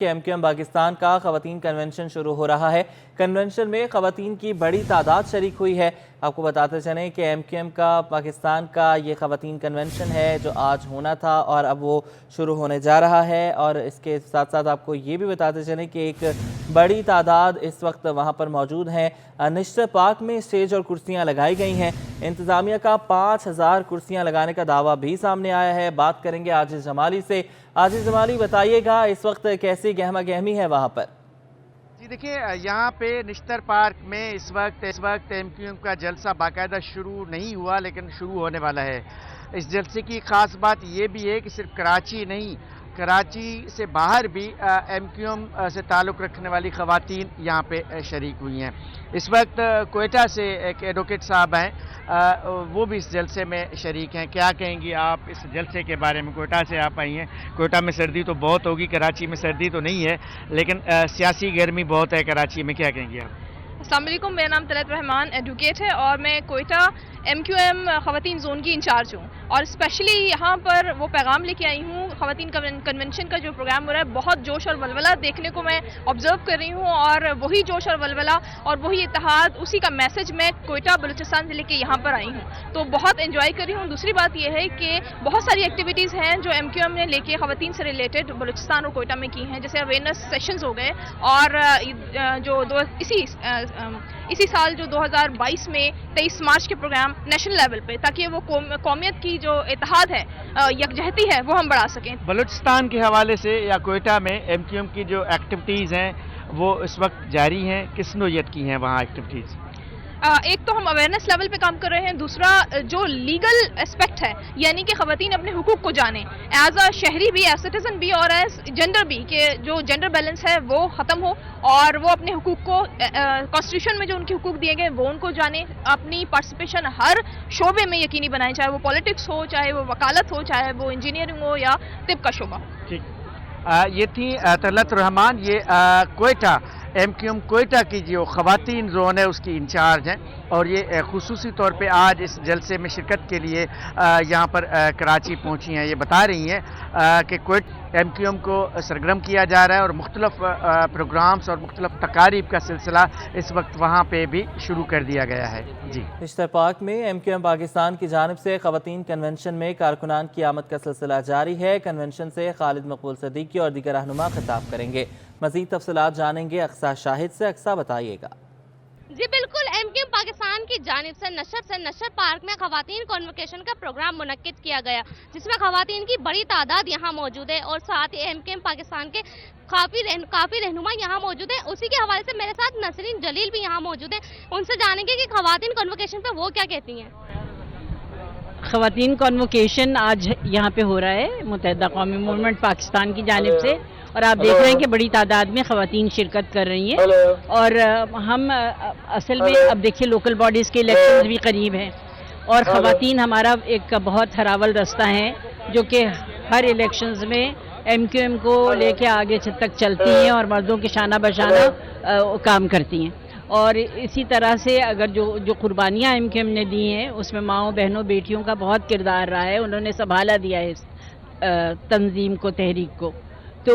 کہ MQM پاکستان کا خواتین کنونشن شروع ہو رہا ہے۔ کنونشن میں خواتین کی بڑی تعداد شریک ہوئی ہے۔ آپ کو بتاتے چلیں کہ MQM کا پاکستان کا یہ خواتین کنونشن ہے جو آج ہونا تھا اور اب وہ شروع ہونے جا رہا ہے، اور اس کے ساتھ ساتھ آپ کو یہ بھی بتاتے چلیں کہ ایک بڑی تعداد اس وقت وہاں پر موجود ہیں۔ نشتر پارک میں اسٹیج اور کرسیاں لگائی گئی ہیں۔ انتظامیہ کا 5000 کرسیاں لگانے کا دعویٰ بھی سامنے آیا ہے۔ بات کریں گے عاجز جمالی سے۔ عاجز جمالی، بتائیے گا اس وقت کیسی گہما گہمی ہے وہاں پر؟ جی دیکھیں، یہاں پہ نشتر پارک میں اس وقت MQM کا جلسہ باقاعدہ شروع نہیں ہوا، لیکن شروع ہونے والا ہے۔ اس جلسے کی خاص بات یہ بھی ہے کہ صرف کراچی نہیں، کراچی سے باہر بھی MQM سے تعلق رکھنے والی خواتین یہاں پہ شریک ہوئی ہیں۔ اس وقت کوئٹہ سے ایک ایڈوکیٹ صاحب ہیں، وہ بھی اس جلسے میں شریک ہیں۔ کیا کہیں گی آپ اس جلسے کے بارے میں؟ کوئٹہ سے آپ آئی ہیں، کوئٹہ میں سردی تو بہت ہوگی، کراچی میں سردی تو نہیں ہے، لیکن سیاسی گرمی بہت ہے کراچی میں، کیا کہیں گی آپ؟ السلام علیکم، میرا نام طلعت رحمان ایڈوکیٹ ہے اور میں کوئٹہ MQM خواتین زون کی انچارج ہوں، اور اسپیشلی یہاں پر وہ پیغام لے کے آئی ہوں۔ خواتین کنونشن کا جو پروگرام ہو رہا ہے، بہت جوش اور ولولہ دیکھنے کو میں آبزرو کر رہی ہوں، اور وہی جوش اور ولولہ اور وہی اتحاد، اسی کا میسج میں کوئٹہ بلوچستان سے لے کے یہاں پر آئی ہوں، تو بہت انجوائے کر رہی ہوں۔ دوسری بات یہ ہے کہ بہت ساری ایکٹیویٹیز ہیں جو MQM نے لے کے خواتین سے ریلیٹڈ بلوچستان اور کوئٹہ میں کی ہیں، جیسے اویئرنیس سیشنز ہو گئے، اور جو اسی سال جو 2022 میں 23 مارچ کے پروگرام نیشنل لیول پہ، تاکہ وہ قومیت کی جو اتحاد ہے، یکجہتی ہے، وہ ہم بڑھا سکیں۔ بلوچستان کے حوالے سے یا کوئٹہ میں MQM کی جو ایکٹیویٹیز ہیں وہ اس وقت جاری ہیں، کس نوعیت کی ہیں وہاں ایکٹیویٹیز؟ ایک تو ہم اویئرنیس لیول پہ کام کر رہے ہیں، دوسرا جو لیگل اسپیکٹ ہے، یعنی کہ خواتین اپنے حقوق کو جانیں، ایز اے شہری بھی، ایز سٹیزن بھی، اور ایز جینڈر بھی، کہ جو جینڈر بیلنس ہے وہ ختم ہو، اور وہ اپنے حقوق کو کانسٹیٹیوشن میں جو ان کے حقوق دیے گئے وہ ان کو جانیں، اپنی پارٹیسپیشن ہر شعبے میں یقینی بنائیں، چاہے وہ پالیٹکس ہو، چاہے وہ وکالت ہو، چاہے وہ انجینئرنگ ہو یا طب کا شعبہ۔ ٹھیک، یہ تھی طلعت رحمان، یہ کوئٹہ MQM کوئٹہ کی جو خواتین زون ہے اس کی انچارج ہیں، اور یہ خصوصی طور پہ آج اس جلسے میں شرکت کے لیے یہاں پر کراچی پہنچی ہیں۔ یہ بتا رہی ہیں کہ MQM کو سرگرم کیا جا رہا ہے، اور مختلف پروگرامز اور مختلف تقاریب کا سلسلہ اس وقت وہاں پہ بھی شروع کر دیا گیا ہے۔ جی، نشتر پارک میں MQM پاکستان کی جانب سے خواتین کنونشن میں کارکنان کی آمد کا سلسلہ جاری ہے۔ کنونشن سے خالد مقبول صدیقی اور دیگر رہنما خطاب کریں گے۔ مزید تفصیلات جانیں گے اقصیٰ شاہد سے۔ اقصیٰ، بتائیے گا۔ جی بالکل، MQM پاکستان کی جانب سے نشر پارک میں خواتین کنوکیشن کا پروگرام منعقد کیا گیا، جس میں خواتین کی بڑی تعداد یہاں موجود ہے، اور ساتھ ہی MQM پاکستان کے کافی رہنما یہاں موجود ہیں۔ اسی کے حوالے سے میرے ساتھ نسرین جلیل بھی یہاں موجود ہیں، ان سے جانیں گے کہ خواتین کنوکیشن پہ وہ کیا کہتی ہیں۔ خواتین کنوکیشن آج یہاں پہ ہو رہا ہے متحدہ قومی موومنٹ پاکستان کی جانب سے، اور آپ دیکھ رہے ہیں کہ بڑی تعداد میں خواتین شرکت کر رہی ہیں، اور ہم اصل میں اب دیکھیے لوکل باڈیز کے الیکشنز بھی قریب ہیں، اور خواتین ہمارا ایک بہت ہراول رستہ ہے جو کہ ہر الیکشنز میں MQM کو لے کے آگے تک چلتی ہیں، اور مردوں کے شانہ بشانہ کام کرتی ہیں۔ اور اسی طرح سے اگر جو قربانیاں MQM نے دی ہیں اس میں ماؤں، بہنوں، بیٹیوں کا بہت کردار رہا ہے، انہوں نے سنبھالا دیا ہے اس تنظیم کو، تحریک کو۔ تو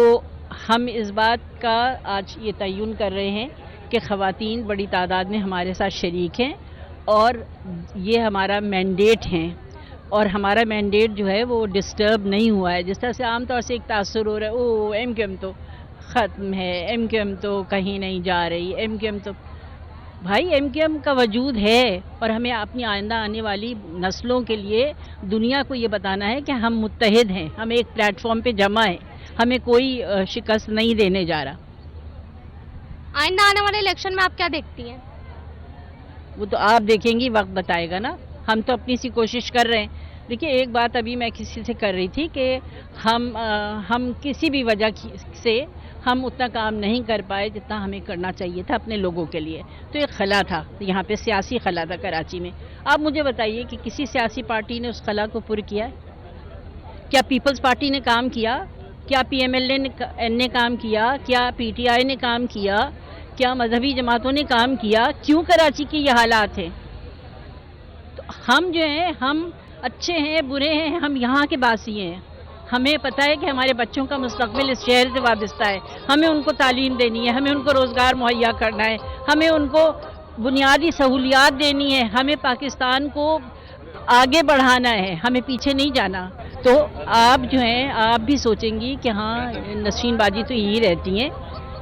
ہم اس بات کا آج یہ تعین کر رہے ہیں کہ خواتین بڑی تعداد میں ہمارے ساتھ شریک ہیں، اور یہ ہمارا مینڈیٹ ہے، اور ہمارا مینڈیٹ جو ہے وہ ڈسٹرب نہیں ہوا ہے۔ جس طرح سے عام طور سے ایک تاثر ہو رہا ہے، MQM تو ختم ہے، MQM تو کہیں نہیں جا رہی، MQM تو بھائی MQM کا وجود ہے، اور ہمیں اپنی آئندہ آنے والی نسلوں کے لیے دنیا کو یہ بتانا ہے کہ ہم متحد ہیں، ہم ایک پلیٹ فارم پہ جمع ہیں، ہمیں کوئی شکست نہیں دینے جا رہا۔ آئندہ آنے والے الیکشن میں آپ کیا دیکھتی ہیں؟ وہ تو آپ دیکھیں گی، وقت بتائے گا نا۔ ہم تو اپنی سی کوشش کر رہے ہیں۔ دیکھیے، ایک بات ابھی میں کسی سے کر رہی تھی کہ ہم کسی بھی وجہ سے ہم اتنا کام نہیں کر پائے جتنا ہمیں کرنا چاہیے تھا اپنے لوگوں کے لیے۔ تو ایک خلا تھا یہاں پہ، سیاسی خلا تھا کراچی میں۔ آپ مجھے بتائیے کہ کسی سیاسی پارٹی نے اس خلا کو پر کیا ہے؟ کیا پیپلز پارٹی نے کام کیا؟ کیا PML نے کام کیا؟ کیا PTI نے کام کیا؟ کیا مذہبی جماعتوں نے کام کیا؟ کیوں کراچی کی یہ حالات ہیں؟ تو ہم جو ہیں، ہم اچھے ہیں برے ہیں، ہم یہاں کے باسی ہیں، ہمیں پتہ ہے کہ ہمارے بچوں کا مستقبل اس شہر سے وابستہ ہے. ہمیں ان کو تعلیم دینی ہے, ہمیں ان کو روزگار مہیا کرنا ہے, ہمیں ان کو بنیادی سہولیات دینی ہے, ہمیں پاکستان کو آگے بڑھانا ہے, ہمیں پیچھے نہیں جانا. تو آپ جو ہیں آپ بھی سوچیں گی کہ ہاں نسرین باجی تو یہی رہتی ہیں,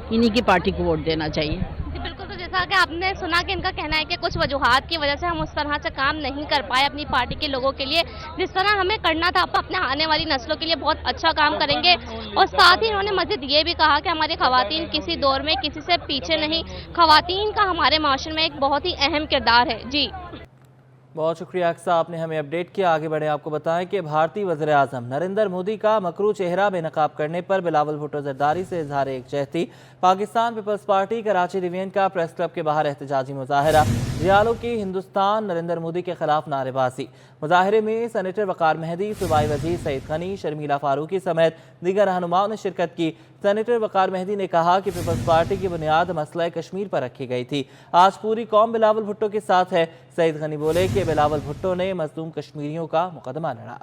انہی کی پارٹی کو ووٹ دینا چاہیے. جی بالکل. تو جیسا کہ آپ نے سنا کہ ان کا کہنا ہے کہ کچھ وجوہات کی وجہ سے ہم اس طرح سے کام نہیں کر پائے اپنی پارٹی کے لوگوں کے لیے جس طرح ہمیں کرنا تھا. اپنے آنے والی نسلوں کے لیے بہت اچھا کام کریں گے. اور ساتھ ہی انہوں نے مزید یہ بھی کہا کہ ہماری خواتین کسی دور میں کسی سے پیچھے نہیں, خواتین کا ہمارے معاشرے میں ایک بہت ہی اہم کردار ہے. جی بہت شکریہ اقصیٰ, آپ نے ہمیں اپڈیٹ کیا. آگے بڑھیں, آپ کو بتائیں کہ بھارتی وزیر اعظم نریندر مودی کا مکروہ چہرہ بے نقاب کرنے پر بلاول بھٹو زرداری سے اظہار یکجہتی. Pakistan Peoples Party Karachi division کا پریس کلب کے باہر احتجاجی مظاہرہ. ریالوں کی ہندوستان نریندر مودی کے خلاف نعرے بازی. مظاہرے میں سینیٹر وقار مہدی, صوبائی وزیر سعید غنی, شرمیلا فاروقی سمیت دیگر رہنماؤں نے شرکت کی. سینیٹر وقار مہدی نے کہا کہ پیپلز پارٹی کی بنیاد مسئلہ کشمیر پر رکھی گئی تھی. آج پوری قوم بلاول بھٹو کے ساتھ ہے. سعید غنی بولے کہ بلاول بھٹو نے مظلوم کشمیریوں کا مقدمہ لڑا.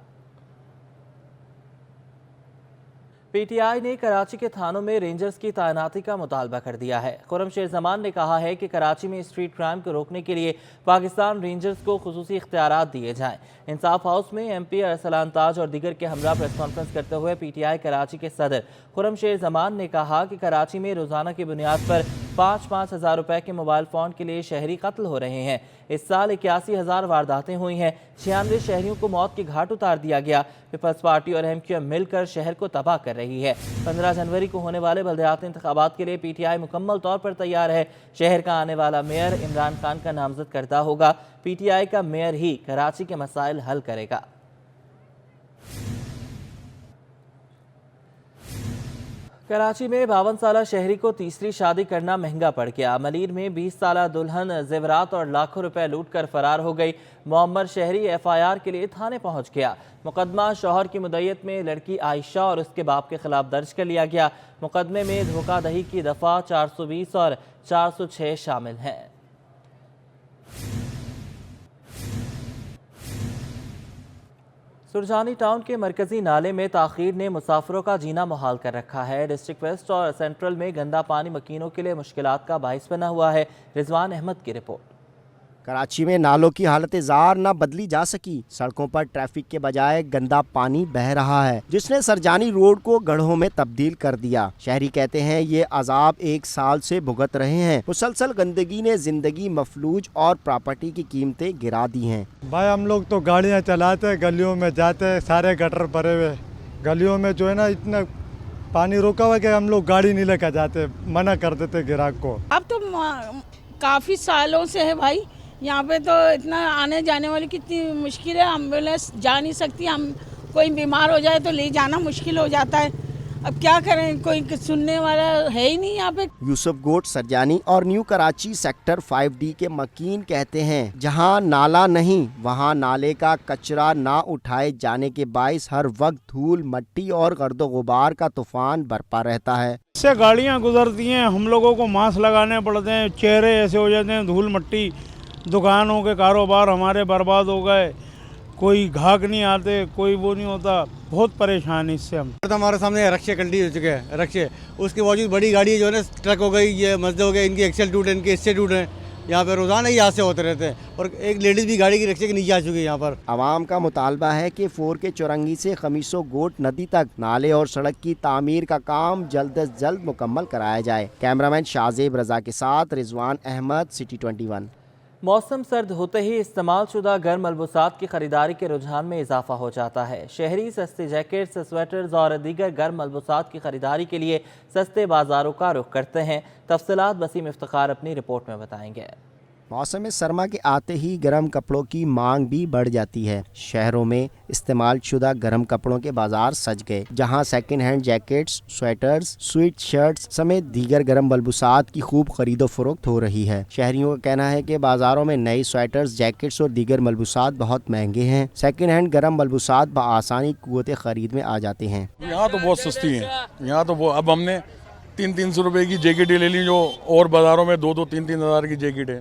پی ٹی آئی نے کراچی کے تھانوں میں رینجرز کی تعیناتی کا مطالبہ کر دیا ہے. خرم شیر زمان نے کہا ہے کہ کراچی میں اسٹریٹ کرائم کو روکنے کے لیے پاکستان رینجرز کو خصوصی اختیارات دیے جائیں. انصاف ہاؤس میں ایم پی ارسلان تاج اور دیگر کے ہمراہ پریس کانفرنس کرتے ہوئے پی ٹی آئی کراچی کے صدر خرم شیر زمان نے کہا کہ کراچی میں روزانہ کی بنیاد پر 5-5 ہزار روپے کے موبائل فون کے لیے شہری قتل ہو رہے ہیں. اس سال 81,000 وارداتیں ہوئی ہیں. 96 شہریوں کو موت کے گھاٹ اتار دیا گیا. پیپلز پارٹی اور ایم کیو ایم مل کر شہر کو تباہ کر رہی ہے. 15 جنوری کو ہونے والے بلدیاتی انتخابات کے لیے پی ٹی آئی مکمل طور پر تیار ہے. شہر کا آنے والا میئر عمران خان کا نامزد کردہ ہوگا. پی ٹی آئی کا میئر ہی کراچی کے مسائل حل کرے گا. کراچی میں 52 سالہ شہری کو تیسری شادی کرنا مہنگا پڑ گیا. ملیر میں 20 سالہ دلہن زیورات اور لاکھوں روپے لوٹ کر فرار ہو گئی. معمر شہری ایف آئی آر کے لیے تھانے پہنچ گیا. مقدمہ شوہر کی مدعیت میں لڑکی عائشہ اور اس کے باپ کے خلاف درج کر لیا گیا. مقدمے میں دھوکہ دہی کی دفعہ 420 اور 406 شامل ہیں. سرجانی ٹاؤن کے مرکزی نالے میں تاخیر نے مسافروں کا جینا محال کر رکھا ہے. ڈسٹرکٹ ویسٹ اور سینٹرل میں گندا پانی مکینوں کے لیے مشکلات کا باعث بنا ہوا ہے. رضوان احمد کی رپورٹ. کراچی میں نالوں کی حالت زار نہ بدلی جا سکی. سڑکوں پر ٹریفک کے بجائے گندا پانی بہہ رہا ہے جس نے سرجانی روڈ کو گڑھوں میں تبدیل کر دیا. شہری کہتے ہیں یہ عذاب 1 سال سے بھگت رہے ہیں. مسلسل گندگی نے زندگی مفلوج اور پراپرٹی کی قیمتیں گرا دی ہیں. بھائی ہم لوگ تو گاڑیاں چلاتے گلیوں میں جاتے, سارے گٹر بھرے ہوئے. گلیوں میں جو ہے نا اتنا پانی روکا ہوا کہ ہم لوگ گاڑی نہیں لے کر جاتے, منع کر دیتے گراہک کو. اب تو کافی سالوں سے ہے بھائی, یہاں پہ تو اتنا آنے جانے والی کتنی مشکل ہے. ایمبولینس جا نہیں سکتی, ہم کوئی بیمار ہو جائے تو لے جانا مشکل ہو جاتا ہے. اب کیا کریں, کوئی سننے والا ہے ہی نہیں یہاں پہ. یوسف گوٹ سرجانی اور نیو کراچی سیکٹر 5D کے مکین کہتے ہیں جہاں نالا نہیں وہاں نالے کا کچرا نہ اٹھائے جانے کے باعث ہر وقت دھول مٹی اور گرد و غبار کا طوفان برپا رہتا ہے. اس سے گاڑیاں گزرتی ہیں, ہم لوگوں کو ماسک لگانے پڑتے ہیں, چہرے ایسے ہو جاتے ہیں دھول مٹی. دکانوں کے کاروبار ہمارے برباد ہو گئے, کوئی گاہک نہیں آتے, کوئی وہ نہیں ہوتا. بہت پریشان اس سے ہم. ہمارے سامنے رکشے کنڈی ہو چکے ہیں رکشے, اس کے باوجود بڑی گاڑی جو ہے نا ٹرک ہو گئی, یہ مزدے ہو گئے, ان کے ایکسل ٹوٹ ہیں, ان کے حصے ٹوٹ ہیں. یہاں پہ روزانہ ہی حادثے ہوتے رہتے ہیں اور ایک لیڈیز بھی گاڑی کی رکشے کے نیچے آ چکی ہے. یہاں پر عوام کا مطالبہ ہے کہ فور کے چورنگی سے خمیسو گوٹ ندی تک نالے اور سڑک کی تعمیر کا کام جلد از جلد مکمل کرایا جائے. کیمرامین شازیب رضا کے ساتھ رضوان احمد, سٹی 21. موسم سرد ہوتے ہی استعمال شدہ گرم ملبوسات کی خریداری کے رجحان میں اضافہ ہو جاتا ہے. شہری سستے جیکٹس, سویٹرز اور دیگر گرم ملبوسات کی خریداری کے لیے سستے بازاروں کا رخ کرتے ہیں. تفصیلات وسیم افتخار اپنی رپورٹ میں بتائیں گے. موسم سرما کے آتے ہی گرم کپڑوں کی مانگ بھی بڑھ جاتی ہے. شہروں میں استعمال شدہ گرم کپڑوں کے بازار سج گئے جہاں second hand jackets, sweaters, sweatshirts سمیت دیگر گرم ملبوسات کی خوب خرید و فروخت ہو رہی ہے. شہریوں کا کہنا ہے کہ بازاروں میں نئی سویٹرز, جیکٹس اور دیگر ملبوسات بہت مہنگے ہیں. سیکنڈ ہینڈ گرم ملبوسات بآسانی قوت خرید میں آ جاتے ہیں. یہاں تو بہت سستی ہیں. یہاں تو اب ہم نے 300 روپے کی جیکٹ لے لی جو اور بازاروں میں 2-3 ہزار کی جیکٹ ہے.